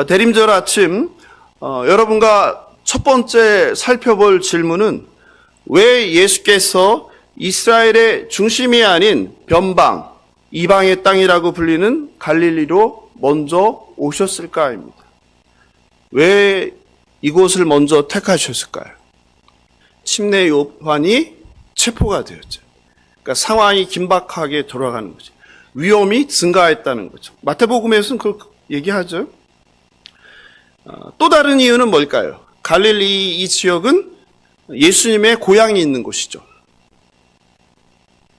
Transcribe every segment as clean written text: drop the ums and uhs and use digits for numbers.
대림절 아침 여러분과 첫 번째 살펴볼 질문은 왜 예수께서 이스라엘의 중심이 아닌 변방, 이방의 땅이라고 불리는 갈릴리로 먼저 오셨을까입니다. 왜 이곳을 먼저 택하셨을까요? 침례 요한이 체포가 되었죠. 그러니까 상황이 긴박하게 돌아가는 거죠. 위험이 증가했다는 거죠. 마태복음에서는 그걸 얘기하죠. 또 다른 이유는 뭘까요? 갈릴리 이 지역은 예수님의 고향이 있는 곳이죠.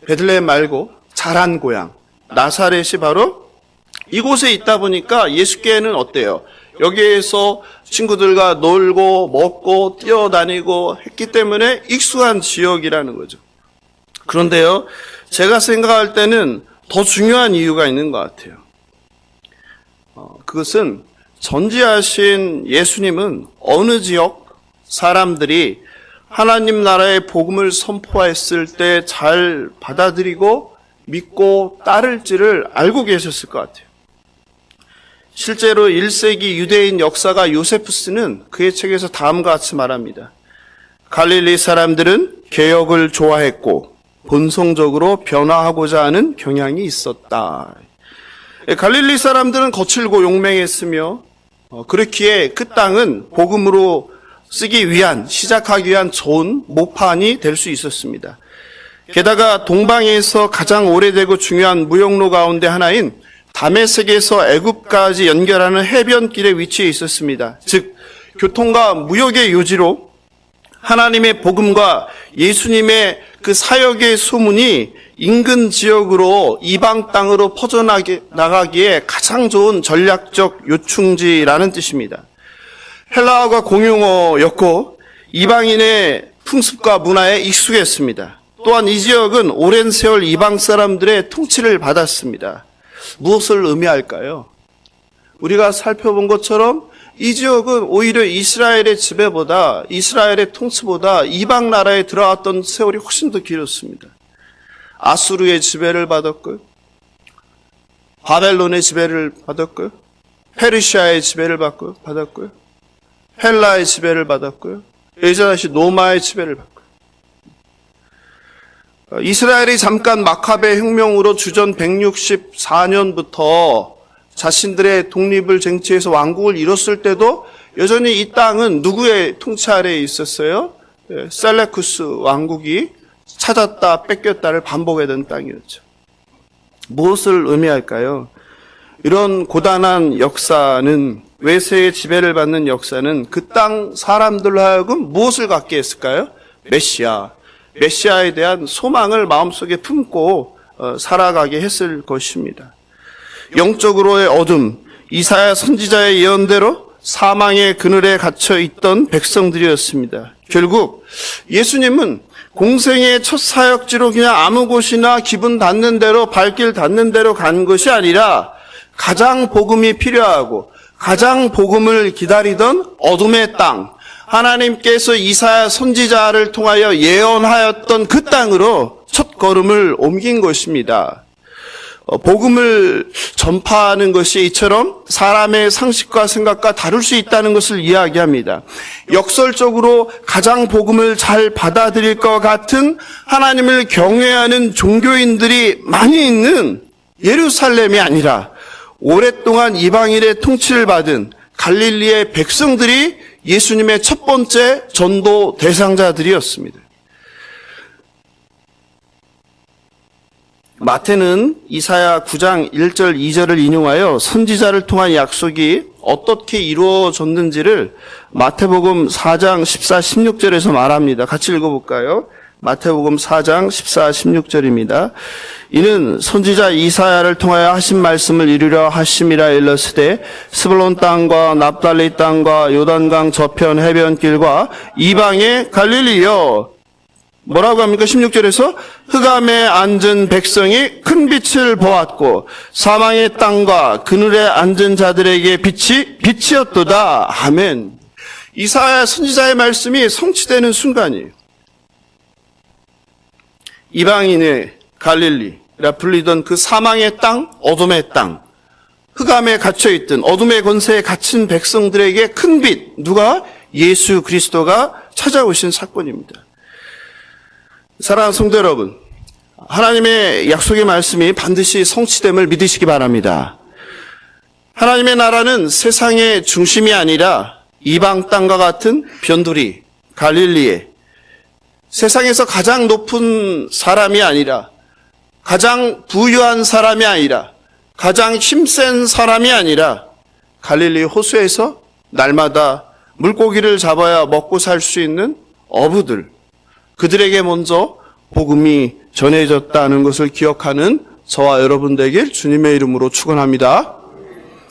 베들레헴 말고 자란 고향 나사렛이 바로 이곳에 있다 보니까 예수께는 어때요? 여기에서 친구들과 놀고 먹고 뛰어다니고 했기 때문에 익숙한 지역이라는 거죠. 그런데요, 제가 생각할 때는 더 중요한 이유가 있는 것 같아요. 그것은 전지하신 예수님은 어느 지역 사람들이 하나님 나라의 복음을 선포했을 때 잘 받아들이고 믿고 따를지를 알고 계셨을 것 같아요. 실제로 1세기 유대인 역사가 요세푸스는 그의 책에서 다음과 같이 말합니다. 갈릴리 사람들은 개혁을 좋아했고 본성적으로 변화하고자 하는 경향이 있었다. 갈릴리 사람들은 거칠고 용맹했으며 그렇기에 그 땅은 복음으로 쓰기 위한, 시작하기 위한 좋은 모판이 될 수 있었습니다. 게다가 동방에서 가장 오래되고 중요한 무역로 가운데 하나인 다메섹에서 애굽까지 연결하는 해변길에 위치해 있었습니다. 즉 교통과 무역의 요지로 하나님의 복음과 예수님의 그 사역의 소문이 인근 지역으로 이방 땅으로 퍼져나가기에 가장 좋은 전략적 요충지라는 뜻입니다. 헬라어가 공용어였고 이방인의 풍습과 문화에 익숙했습니다. 또한 이 지역은 오랜 세월 이방 사람들의 통치를 받았습니다. 무엇을 의미할까요? 우리가 살펴본 것처럼 이 지역은 오히려 이스라엘의 지배보다, 이스라엘의 통치보다 이방 나라에 들어왔던 세월이 훨씬 더 길었습니다. 아수르의 지배를 받았고요. 바벨론의 지배를 받았고요. 페르시아의 지배를 받았고요. 헬라의 지배를 받았고요. 이제 다시 로마의 지배를 받고요. 이스라엘이 잠깐 마카베 혁명으로 주전 164년부터 자신들의 독립을 쟁취해서 왕국을 이뤘을 때도 여전히 이 땅은 누구의 통치 아래에 있었어요? 셀레쿠스 왕국이 찾았다 뺏겼다를 반복하던 땅이었죠. 무엇을 의미할까요? 이런 고단한 역사는, 외세의 지배를 받는 역사는 그 땅 사람들로 하여금 무엇을 갖게 했을까요? 메시아에 대한 소망을 마음속에 품고 살아가게 했을 것입니다. 영적으로의 어둠, 이사야 선지자의 예언대로 사망의 그늘에 갇혀 있던 백성들이었습니다. 결국 예수님은 공생의 첫 사역지로 그냥 아무 곳이나 기분 닿는 대로 발길 닿는 대로 간 것이 아니라 가장 복음이 필요하고 가장 복음을 기다리던 어둠의 땅, 하나님께서 이사야 선지자를 통하여 예언하였던 그 땅으로 첫 걸음을 옮긴 것입니다. 복음을 전파하는 것이 이처럼 사람의 상식과 생각과 다를 수 있다는 것을 이야기합니다. 역설적으로 가장 복음을 잘 받아들일 것 같은 하나님을 경외하는 종교인들이 많이 있는 예루살렘이 아니라 오랫동안 이방인의 통치를 받은 갈릴리의 백성들이 예수님의 첫 번째 전도 대상자들이었습니다. 마태는 이사야 9장 1절 2절을 인용하여 선지자를 통한 약속이 어떻게 이루어졌는지를 마태복음 4장 14, 16절에서 말합니다. 같이 읽어볼까요? 마태복음 4장 14, 16절입니다. 이는 선지자 이사야를 통하여 하신 말씀을 이루려 하심이라 일렀으되 스불론 땅과 납달리 땅과 요단강 저편 해변길과 이방의 갈릴리여. 뭐라고 합니까? 16절에서 흑암에 앉은 백성이 큰 빛을 보았고 사망의 땅과 그늘에 앉은 자들에게 빛이었도다. 아멘. 이사야 선지자의 말씀이 성취되는 순간이에요. 이방인의 갈릴리라 불리던 그 사망의 땅, 어둠의 땅, 흑암에 갇혀있던 어둠의 권세에 갇힌 백성들에게 큰 빛, 누가? 예수 그리스도가 찾아오신 사건입니다. 사랑하는 성도 여러분, 하나님의 약속의 말씀이 반드시 성취됨을 믿으시기 바랍니다. 하나님의 나라는 세상의 중심이 아니라 이방 땅과 같은 변두리, 갈릴리에 세상에서 가장 높은 사람이 아니라 가장 부유한 사람이 아니라 가장 힘센 사람이 아니라 갈릴리 호수에서 날마다 물고기를 잡아야 먹고 살 수 있는 어부들, 그들에게 먼저 복음이 전해졌다는 것을 기억하는 저와 여러분 되길 주님의 이름으로 축원합니다.